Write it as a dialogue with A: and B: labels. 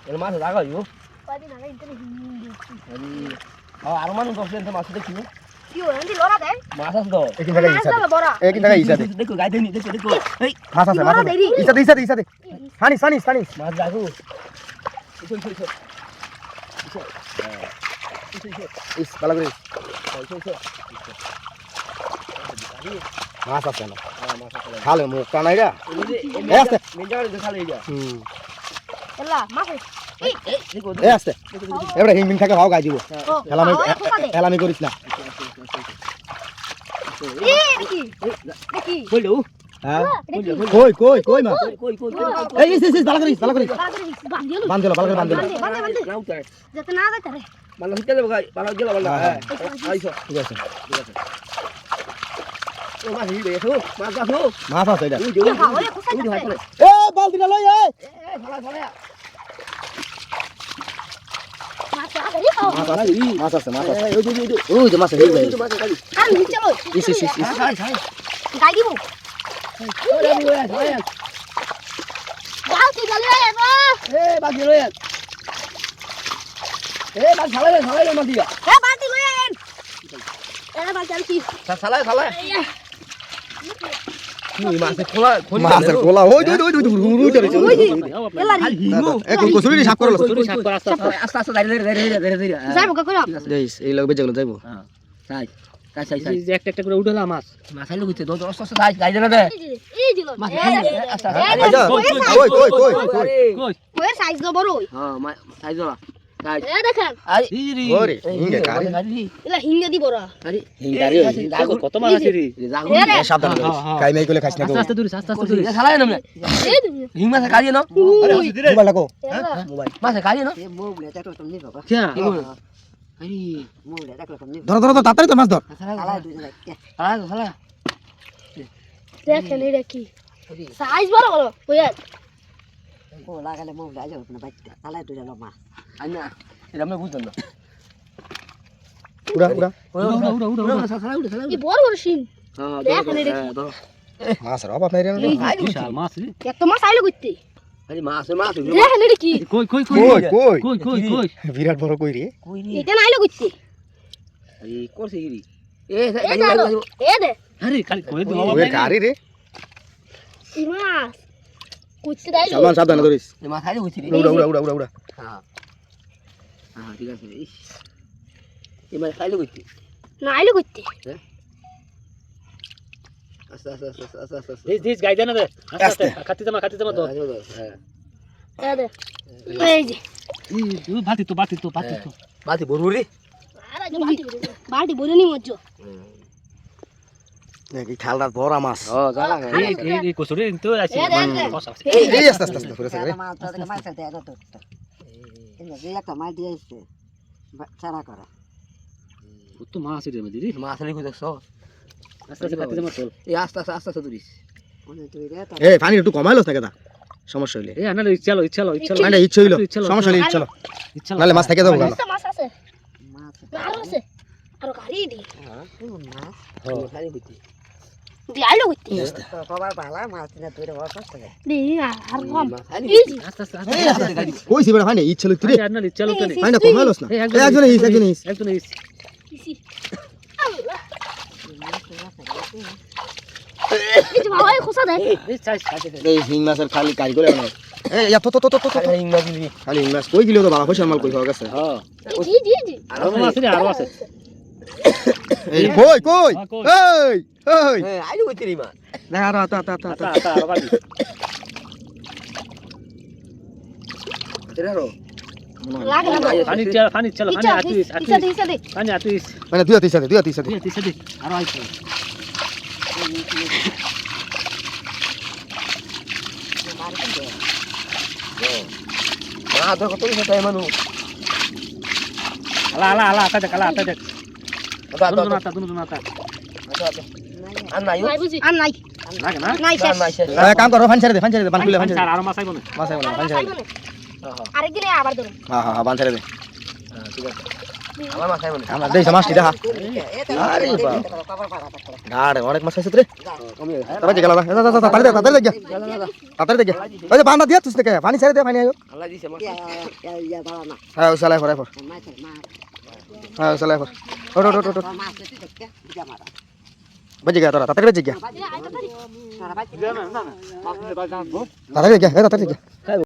A: এর মাছ লাগাইও আর মানুষ বসলে মাছ দেখিও মাছ আছে তো
B: একিন জায়গা ইসা দে
A: দেখো গাইতে নি দেখো দেখো এই
B: মাছ আছে ইসা দে ফানিস
A: মাছ লাগো
B: ইস ভালো করে মাছ আছে না খালে মুখ টানাই রা এ আস্তে এ আস্তে এবারে হিং থাকে ভাও গাই দিব হেলামি করিস না
A: কইলো
B: হ্যাঁ কই মা এই ইস ভালো করিস বান্ধ ভালো করে বান্ধ
A: যাতে না যাইতে রে ভালো হিতে দেব গাই ভালো গেল ভালো হ্যাঁ আইছো
B: ঠিক আছে
A: ও মাছ হিলে এসো মাছ আসো
B: মাছ আছে এটা
A: এ
B: বালতিটা লই এ
A: ভালো
B: মাছ আছে ওই যে মাছ হই ভাই ইস
A: গাই দিব ওরে বালতি গালে এ বালতি লই এ বাল ছালাই মাছ দিয়া বালতি লই বাল চালছি ছালাই তুই মাছের খোলা
B: ওই খালি হিঙ্গু এখন কসুরি সাফ করলো
A: আস্তে ধীরে যাইবো কই
B: দেইস এই লাগবে যেগুলো যাইবো
A: হ্যাঁ কাই যে একটা করে উঠলা মাছ আইলো কইতে দো আস্তে গাই দেনা দে এই দিল আস্তে কই সাইজ গো বড় হ্যাঁ সাইজ বড় এ দেখেন আরে
B: ওরে হিঙ্গে কারি
A: এলা হিঙ্গে দি বড় আরে হিঙ্গারি দাগো কত মাছ আছে রে
B: সাবধান করিস কাই মাই কইলে খাইস না গো
A: আস্তে দূরে খালাই না হিং মাছ কারি না
B: মোবাইল লাগো
A: মোবাইল মাছ কারি না এ মোবাইল দেখো তুমি বাবা কি আরে মোবাইল দেখো তুমি
B: ধর তাড়াতাড়ি তো মাছ ধর
A: খালা দেখেন এটা কি সাইজ বড় বড় কইয়া ও লাগালে মোবাইল আইলো না বাইটা খালা তুই না মাছ আইনা এটা আমি বুঝতাম না
B: উড়া
A: কি বড় শিং হ্যাঁ দেখেন এটা
B: মাছ র বাপ নাই রে
A: বিশাল মাছ রে এত মাছ আইলো কইতে আরে মাছ দেখেন এটা কি কই
B: বিরাট বড় কই রে
A: এটা না আইলো কইতে আরে করছে কি এ দে আরে খালি কই দো
B: ওই কারি রে
A: এই মাছ কইতে দাইলো
B: সালমান সাবধান ধরিস
A: এই মাছ আইলো কইতে
B: উড়া
A: হ্যাঁ ঠিক আছে এই মাছ আইলো কইতে না আইলো কইতে আস্তে দিস গাই দেনা দে আস্তে খাতি জামা তো হ্যাঁ দে এই যে তুই বাতি তো বাতি বড় রে আরে বাটি বড় নি মজ্জো
B: নাকি খালদার বড় মাছ
A: ও জালা এই কসুরি তো আছে
B: এই আস্তে করে সাগরে
A: মাছ দে তো এই যে একটা মাছ দিয়েছে ছাড়া করা কত মাছ রে মদি রে মাছ রে কই দেখছো আস্তে খাতি জামা তোল এই আস্তে ধরিস
B: এই পানি একটু কমাইলস না কেদা সমস্যা হইলে
A: এই আনা ইচ্ছা হলো
B: মানে ইচ্ছা হইলো সমস্যা হইলে ইচ্ছা হলো নালে মাছ থেকে যাবো কেন
A: মাছ আছে আর আছে আর গাড়ি দি হ্যাঁ মাছ গাড়ি হইতি দি আইলো হইতি বাবা বালা মাছ না তুই রে বসছ থাকে দি আর কম আস্তে গাড়ি
B: কইছি বড় পানি ইচ্ছা হইতি রে
A: আনা ইচ্ছা হলো কেন
B: পানি কমাইলস না একজন ইস
A: ইসি এই যে ভাই খোসা দে এই চাই
B: এই হিং মাছের খালি কারি করে না এই ইয়া তো
A: হিং মাছ দিবি
B: খালি হিং মাছ কই দিলো তো বাবা পয়সা মাল কই হওয়া গেছে
A: হ্যাঁ জি আরো আছে
B: এই কই এই
A: আইলো কইতে রে মা
B: না আর তা
A: আরো গাড়ি তেরারো পানি চলো আতুইস পানি আতুইস
B: মানে দুই হাতে
A: আরো আইছে না তো কত কিছু টাইম আনু আলা আতা দেখ দুনো আতা আর নাই লাগে না শেষ
B: কাম করো ফান ছেড়ে দে বান খুলে ফান ছেড়ে
A: আর মাছ আইবো না
B: ফান ছেড়ে দে
A: আরেকদিন আবার ধরো
B: হ্যাঁ বান ছেড়ে দে
A: হ্যাঁ ঠিক আছে
B: আমরা দেই মাছটি দেখা আরে বাবা গাড়ে অনেক মাছ আছে রে তাড়াতাড়ি গেল তাড়াতাড়ি দেখ ওই যে বান্দা দিয়া তুই দেখে পানি ছেড়ে দে পানি আয়ো হ্যাঁ চালাই ফর হ্যাঁ চালাই ফর ওট বাজে গা তোরা তাড়াতাড়ি বাজে গা তাড়াতাড়ি গা তাড়াতাড়ি গা